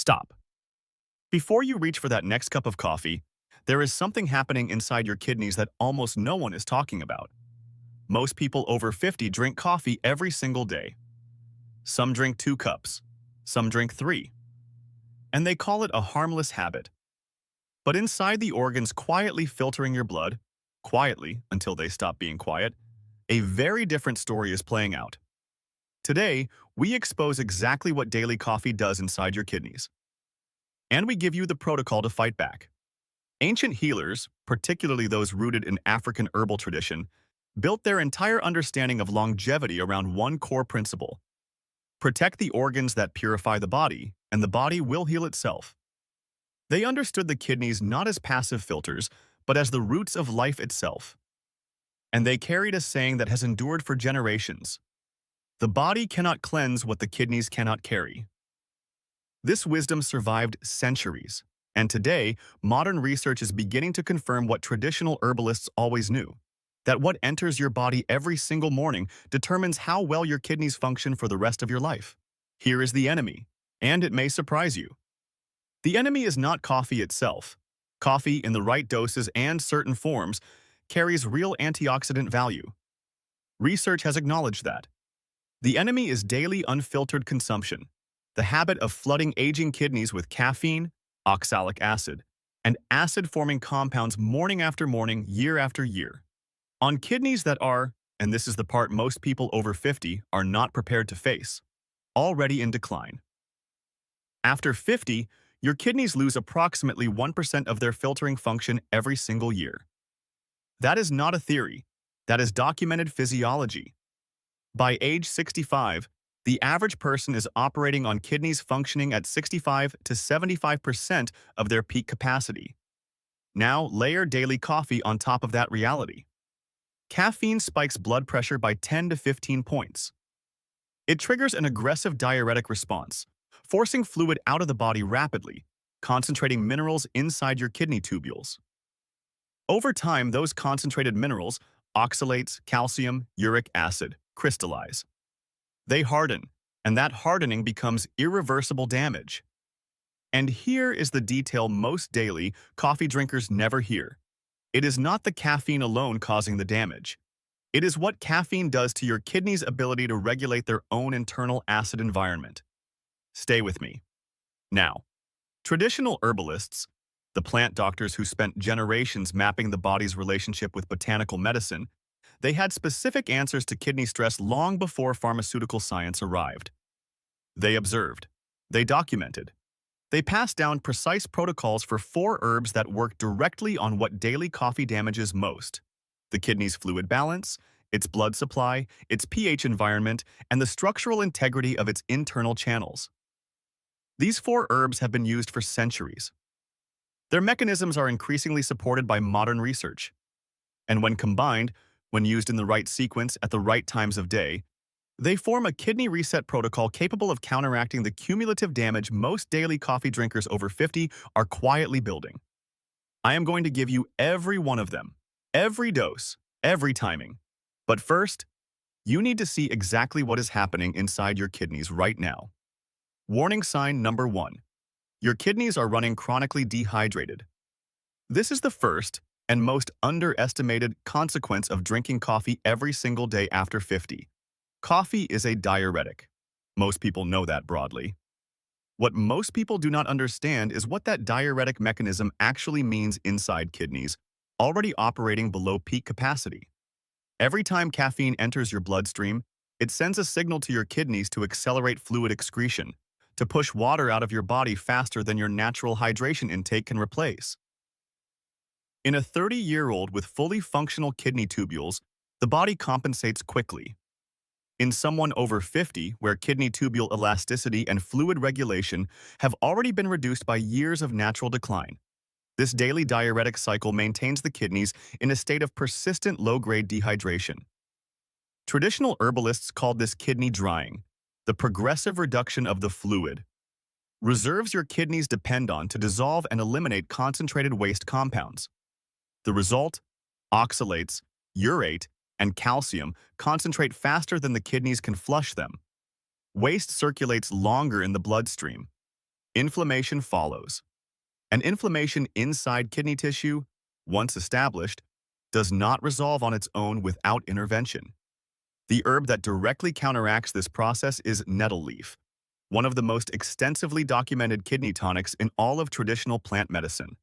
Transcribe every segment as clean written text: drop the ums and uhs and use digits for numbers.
Stop. Before you reach for that next cup of coffee, there is something happening inside your kidneys that almost no one is talking about. Most people over 50 drink coffee every single day. Some drink 2 cups, some drink 3, and they call it a harmless habit. But inside the organs quietly filtering your blood, quietly until they stop being quiet, a very different story is playing out. Today, we expose exactly what daily coffee does inside your kidneys. And we give you the protocol to fight back. Ancient healers, particularly those rooted in African herbal tradition, built their entire understanding of longevity around one core principle: protect the organs that purify the body, and the body will heal itself. They understood the kidneys not as passive filters, but as the roots of life itself. And they carried a saying that has endured for generations: the body cannot cleanse what the kidneys cannot carry. This wisdom survived centuries, and today, modern research is beginning to confirm what traditional herbalists always knew: that what enters your body every single morning determines how well your kidneys function for the rest of your life. Here is the enemy, and it may surprise you. The enemy is not coffee itself. Coffee, in the right doses and certain forms, carries real antioxidant value. Research has acknowledged that. The enemy is daily unfiltered consumption, the habit of flooding aging kidneys with caffeine, oxalic acid, and acid-forming compounds morning after morning, year after year. On kidneys that are, and this is the part most people over 50 are not prepared to face, already in decline. After 50, your kidneys lose approximately 1% of their filtering function every single year. That is not a theory. That is documented physiology. By age 65, the average person is operating on kidneys functioning at 65 to 75% of their peak capacity. Now, layer daily coffee on top of that reality. Caffeine spikes blood pressure by 10 to 15 points. It triggers an aggressive diuretic response, forcing fluid out of the body rapidly, concentrating minerals inside your kidney tubules. Over time, those concentrated minerals, oxalates, calcium, uric acid, crystallize. They harden, and that hardening becomes irreversible damage. And here is the detail most daily coffee drinkers never hear. It is not the caffeine alone causing the damage. It is what caffeine does to your kidneys' ability to regulate their own internal acid environment. Stay with me. Now, traditional herbalists, the plant doctors who spent generations mapping the body's relationship with botanical medicine, they had specific answers to kidney stress long before pharmaceutical science arrived. They observed. They documented. They passed down precise protocols for 4 herbs that work directly on what daily coffee damages most: the kidney's fluid balance, its blood supply, its pH environment, and the structural integrity of its internal channels. These 4 herbs have been used for centuries. Their mechanisms are increasingly supported by modern research. And when combined, when used in the right sequence at the right times of day, they form a kidney reset protocol capable of counteracting the cumulative damage most daily coffee drinkers over 50 are quietly building. I am going to give you every one of them, every dose, every timing. But first, you need to see exactly what is happening inside your kidneys right now. Warning sign number 1. Your kidneys are running chronically dehydrated. This is the first and most underestimated consequence of drinking coffee every single day after 50. Coffee is a diuretic. Most people know that broadly. What most people do not understand is what that diuretic mechanism actually means inside kidneys, already operating below peak capacity. Every time caffeine enters your bloodstream, it sends a signal to your kidneys to accelerate fluid excretion, to push water out of your body faster than your natural hydration intake can replace. In a 30-year-old with fully functional kidney tubules, the body compensates quickly. In someone over 50, where kidney tubule elasticity and fluid regulation have already been reduced by years of natural decline, this daily diuretic cycle maintains the kidneys in a state of persistent low-grade dehydration. Traditional herbalists called this kidney drying, the progressive reduction of the fluid. Reserves your kidneys depend on to dissolve and eliminate concentrated waste compounds. The result? Oxalates, urate, and calcium concentrate faster than the kidneys can flush them. Waste circulates longer in the bloodstream. Inflammation follows. And inflammation inside kidney tissue, once established, does not resolve on its own without intervention. The herb that directly counteracts this process is nettle leaf, one of the most extensively documented kidney tonics in all of traditional plant medicine.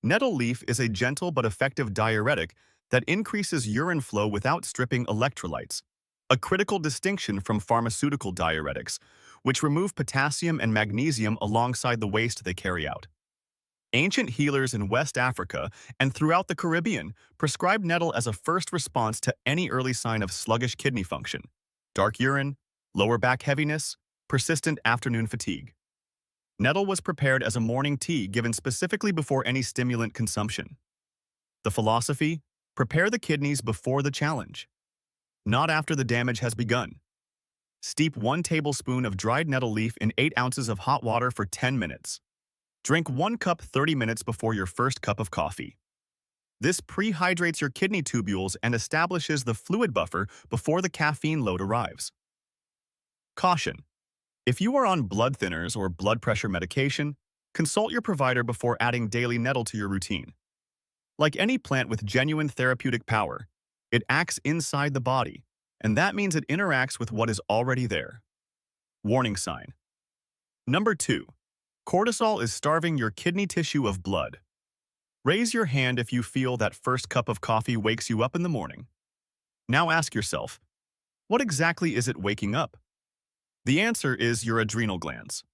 Nettle leaf is a gentle but effective diuretic that increases urine flow without stripping electrolytes, a critical distinction from pharmaceutical diuretics, which remove potassium and magnesium alongside the waste they carry out. Ancient healers in West Africa and throughout the Caribbean prescribed nettle as a first response to any early sign of sluggish kidney function, dark urine, lower back heaviness, persistent afternoon fatigue. Nettle was prepared as a morning tea given specifically before any stimulant consumption. The philosophy: prepare the kidneys before the challenge, not after the damage has begun. Steep 1 tablespoon of dried nettle leaf in 8 ounces of hot water for 10 minutes. Drink 1 cup 30 minutes before your first cup of coffee. This prehydrates your kidney tubules and establishes the fluid buffer before the caffeine load arrives. Caution: if you are on blood thinners or blood pressure medication, consult your provider before adding daily nettle to your routine. Like any plant with genuine therapeutic power, it acts inside the body, and that means it interacts with what is already there. Warning sign. Number 2. Cortisol is starving your kidney tissue of blood. Raise your hand if you feel that first cup of coffee wakes you up in the morning. Now ask yourself, what exactly is it waking up? The answer is your adrenal glands.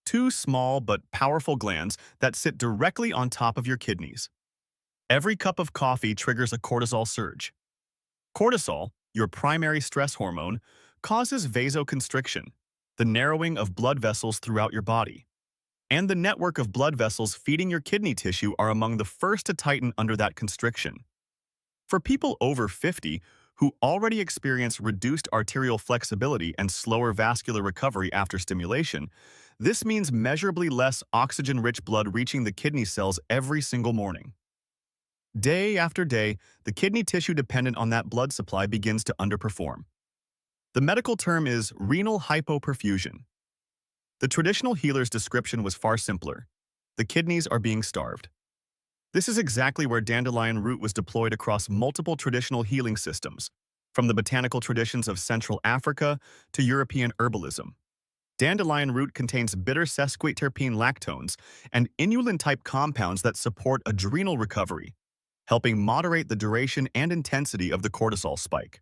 2 small but powerful glands that sit directly on top of your kidneys. Every cup of coffee triggers a cortisol surge. Cortisol, your primary stress hormone, causes vasoconstriction, the narrowing of blood vessels throughout your body. And the network of blood vessels feeding your kidney tissue are among the first to tighten under that constriction. For people over 50 who already experience reduced arterial flexibility and slower vascular recovery after stimulation, this means measurably less oxygen-rich blood reaching the kidney cells every single morning. Day after day, the kidney tissue dependent on that blood supply begins to underperform. The medical term is renal hypoperfusion. The traditional healer's description was far simpler. The kidneys are being starved. This is exactly where dandelion root was deployed across multiple traditional healing systems, from the botanical traditions of Central Africa to European herbalism. Dandelion root contains bitter sesquiterpene lactones and inulin-type compounds that support adrenal recovery, helping moderate the duration and intensity of the cortisol spike.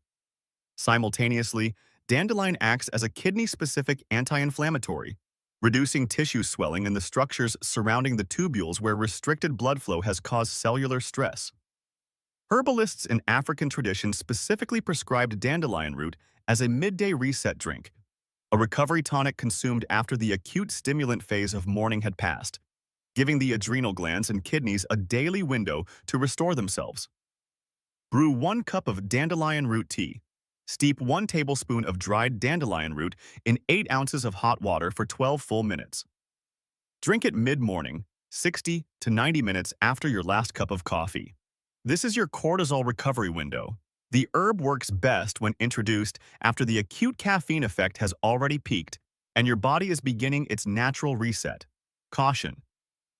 Simultaneously, dandelion acts as a kidney-specific anti-inflammatory, reducing tissue swelling in the structures surrounding the tubules where restricted blood flow has caused cellular stress. Herbalists in African tradition specifically prescribed dandelion root as a midday reset drink, a recovery tonic consumed after the acute stimulant phase of morning had passed, giving the adrenal glands and kidneys a daily window to restore themselves. Brew 1 cup of dandelion root tea. Steep 1 tablespoon of dried dandelion root in 8 ounces of hot water for 12 full minutes. Drink it mid-morning, 60 to 90 minutes after your last cup of coffee. This is your cortisol recovery window. The herb works best when introduced after the acute caffeine effect has already peaked and your body is beginning its natural reset. Caution: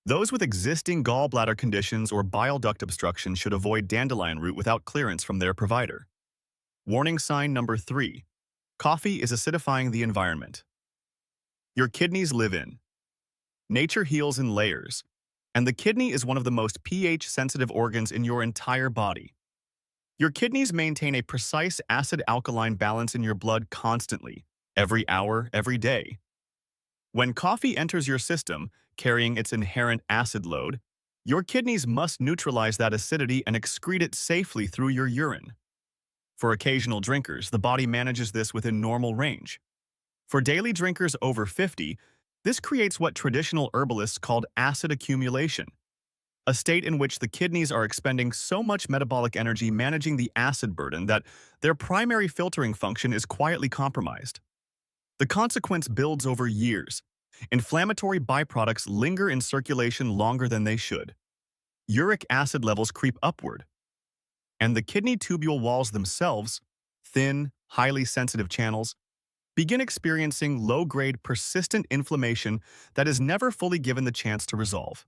those with existing gallbladder conditions or bile duct obstruction should avoid dandelion root without clearance from their provider. Warning sign number 3. Coffee is acidifying the environment. Your kidneys live in. Nature heals in layers, and the kidney is one of the most pH-sensitive organs in your entire body. Your kidneys maintain a precise acid-alkaline balance in your blood constantly, every hour, every day. When coffee enters your system, carrying its inherent acid load, your kidneys must neutralize that acidity and excrete it safely through your urine. For occasional drinkers, the body manages this within normal range. For daily drinkers over 50, this creates what traditional herbalists called acid accumulation, a state in which the kidneys are expending so much metabolic energy managing the acid burden that their primary filtering function is quietly compromised. The consequence builds over years. Inflammatory byproducts linger in circulation longer than they should. Uric acid levels creep upward, and the kidney tubule walls themselves, thin, highly sensitive channels, begin experiencing low-grade persistent inflammation that is never fully given the chance to resolve.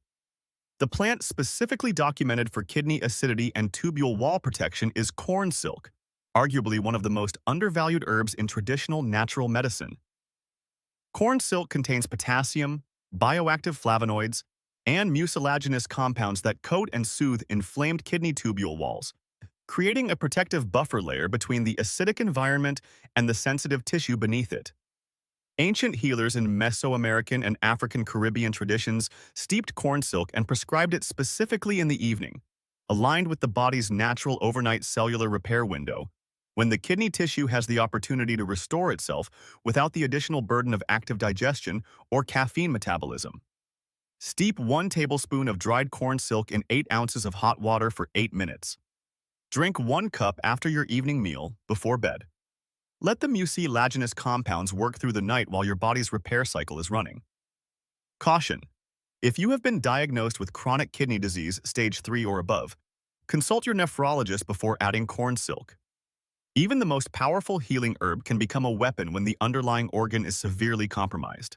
The plant specifically documented for kidney acidity and tubule wall protection is corn silk, arguably one of the most undervalued herbs in traditional natural medicine. Corn silk contains potassium, bioactive flavonoids, and mucilaginous compounds that coat and soothe inflamed kidney tubule walls, creating a protective buffer layer between the acidic environment and the sensitive tissue beneath it. Ancient healers in Mesoamerican and African Caribbean traditions steeped corn silk and prescribed it specifically in the evening, aligned with the body's natural overnight cellular repair window, when the kidney tissue has the opportunity to restore itself without the additional burden of active digestion or caffeine metabolism. Steep 1 tablespoon of dried corn silk in 8 ounces of hot water for 8 minutes. Drink 1 cup after your evening meal, before bed. Let the mucilaginous compounds work through the night while your body's repair cycle is running. Caution: if you have been diagnosed with chronic kidney disease stage 3 or above, consult your nephrologist before adding corn silk. Even the most powerful healing herb can become a weapon when the underlying organ is severely compromised.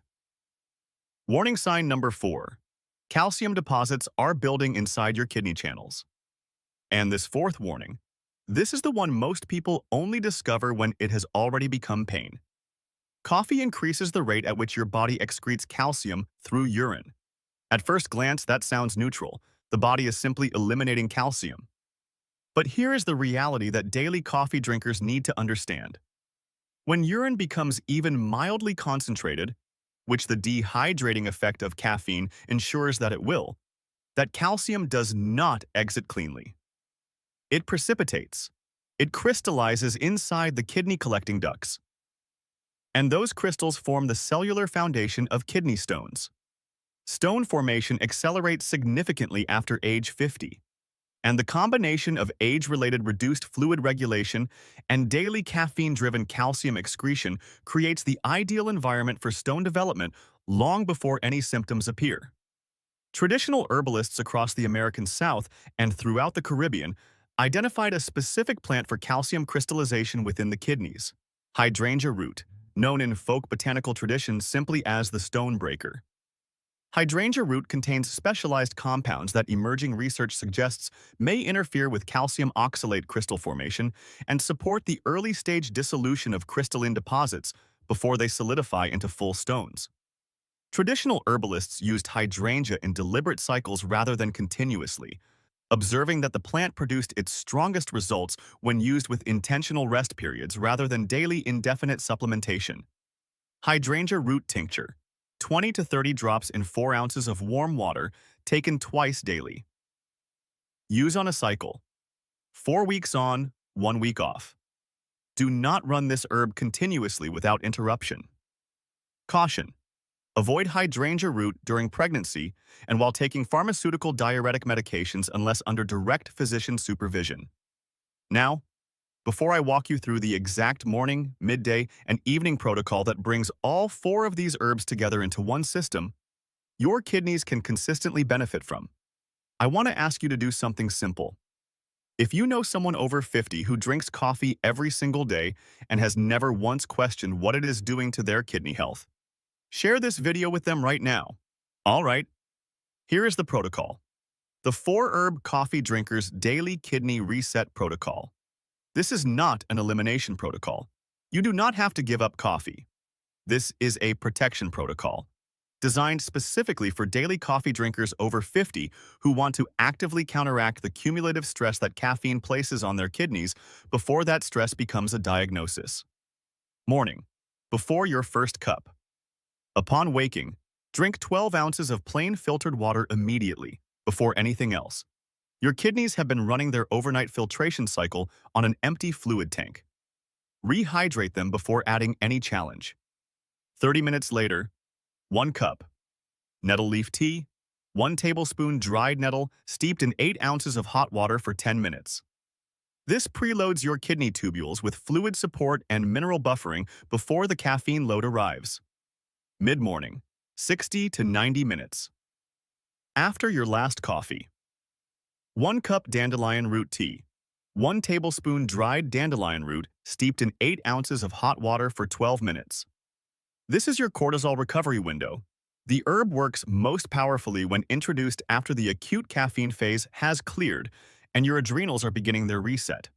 Warning sign number 4. Calcium deposits are building inside your kidney channels. And this fourth warning, this is the one most people only discover when it has already become pain. Coffee increases the rate at which your body excretes calcium through urine. At first glance, that sounds neutral. The body is simply eliminating calcium. But here is the reality that daily coffee drinkers need to understand. When urine becomes even mildly concentrated, which the dehydrating effect of caffeine ensures that it will, that calcium does not exit cleanly. It precipitates. It crystallizes inside the kidney collecting ducts. And those crystals form the cellular foundation of kidney stones. Stone formation accelerates significantly after age 50. And the combination of age-related reduced fluid regulation and daily caffeine-driven calcium excretion creates the ideal environment for stone development long before any symptoms appear. Traditional herbalists across the American South and throughout the Caribbean identified a specific plant for calcium crystallization within the kidneys: hydrangea root, known in folk botanical traditions simply as the stone breaker. Hydrangea root contains specialized compounds that emerging research suggests may interfere with calcium oxalate crystal formation and support the early-stage dissolution of crystalline deposits before they solidify into full stones. Traditional herbalists used hydrangea in deliberate cycles rather than continuously, observing that the plant produced its strongest results when used with intentional rest periods rather than daily indefinite supplementation. Hydrangea root tincture, 20 to 30 drops in 4 ounces of warm water, taken twice daily. Use on a cycle. 4 weeks on, 1 week off. Do not run this herb continuously without interruption. Caution: avoid hydrangea root during pregnancy and while taking pharmaceutical diuretic medications unless under direct physician supervision. Now, before I walk you through the exact morning, midday, and evening protocol that brings all 4 of these herbs together into one system your kidneys can consistently benefit from, I want to ask you to do something simple. If you know someone over 50 who drinks coffee every single day and has never once questioned what it is doing to their kidney health, share this video with them right now. All right, here is the protocol. The 4-herb coffee drinkers daily kidney reset protocol. This is not an elimination protocol. You do not have to give up coffee. This is a protection protocol, designed specifically for daily coffee drinkers over 50 who want to actively counteract the cumulative stress that caffeine places on their kidneys before that stress becomes a diagnosis. Morning, before your first cup. Upon waking, drink 12 ounces of plain filtered water immediately, before anything else. Your kidneys have been running their overnight filtration cycle on an empty fluid tank. Rehydrate them before adding any challenge. 30 minutes later, 1 cup. Nettle leaf tea, 1 tablespoon dried nettle steeped in 8 ounces of hot water for 10 minutes. This preloads your kidney tubules with fluid support and mineral buffering before the caffeine load arrives. Mid-morning, 60 to 90 minutes. After your last coffee. 1 cup dandelion root tea, 1 tablespoon dried dandelion root steeped in 8 ounces of hot water for 12 minutes. This is your cortisol recovery window. The herb works most powerfully when introduced after the acute caffeine phase has cleared and your adrenals are beginning their reset.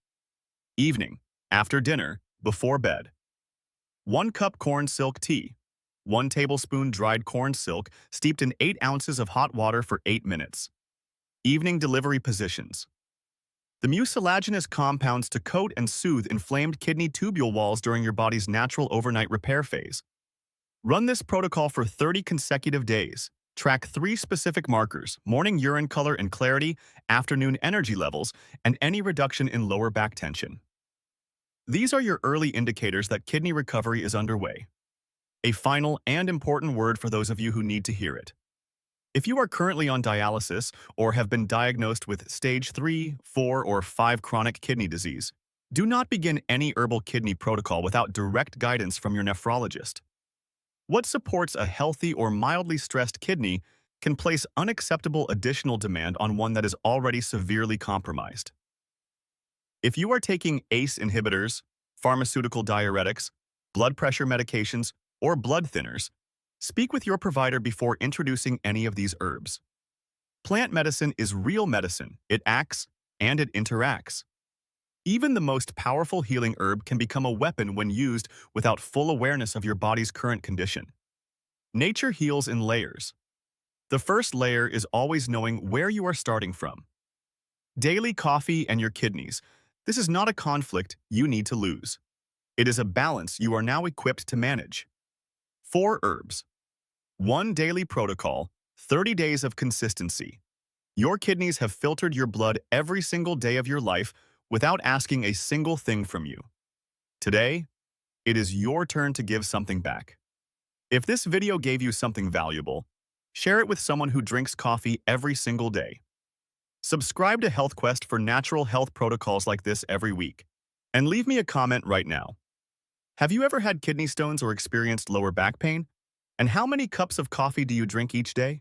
Evening, after dinner, before bed. 1 cup corn silk tea. 1 tablespoon dried corn silk steeped in 8 ounces of hot water for 8 minutes. Evening delivery positions. The mucilaginous compounds to coat and soothe inflamed kidney tubule walls during your body's natural overnight repair phase. Run this protocol for 30 consecutive days. Track 3 specific markers: morning urine color and clarity, afternoon energy levels, and any reduction in lower back tension. These are your early indicators that kidney recovery is underway. A final and important word for those of you who need to hear it. If you are currently on dialysis or have been diagnosed with stage 3, 4, or 5 chronic kidney disease, do not begin any herbal kidney protocol without direct guidance from your nephrologist. What supports a healthy or mildly stressed kidney can place unacceptable additional demand on one that is already severely compromised. If you are taking ACE inhibitors, pharmaceutical diuretics, blood pressure medications, or blood thinners, speak with your provider before introducing any of these herbs. Plant medicine is real medicine. It acts and it interacts. Even the most powerful healing herb can become a weapon when used without full awareness of your body's current condition. Nature heals in layers. The first layer is always knowing where you are starting from. Daily coffee and your kidneys. This is not a conflict you need to lose. It is a balance you are now equipped to manage. 4 herbs. 1 daily protocol, 30 days of consistency. Your kidneys have filtered your blood every single day of your life without asking a single thing from you. Today, it is your turn to give something back. If this video gave you something valuable, share it with someone who drinks coffee every single day. Subscribe to Health Quest for natural health protocols like this every week. And leave me a comment right now. Have you ever had kidney stones or experienced lower back pain? And how many cups of coffee do you drink each day?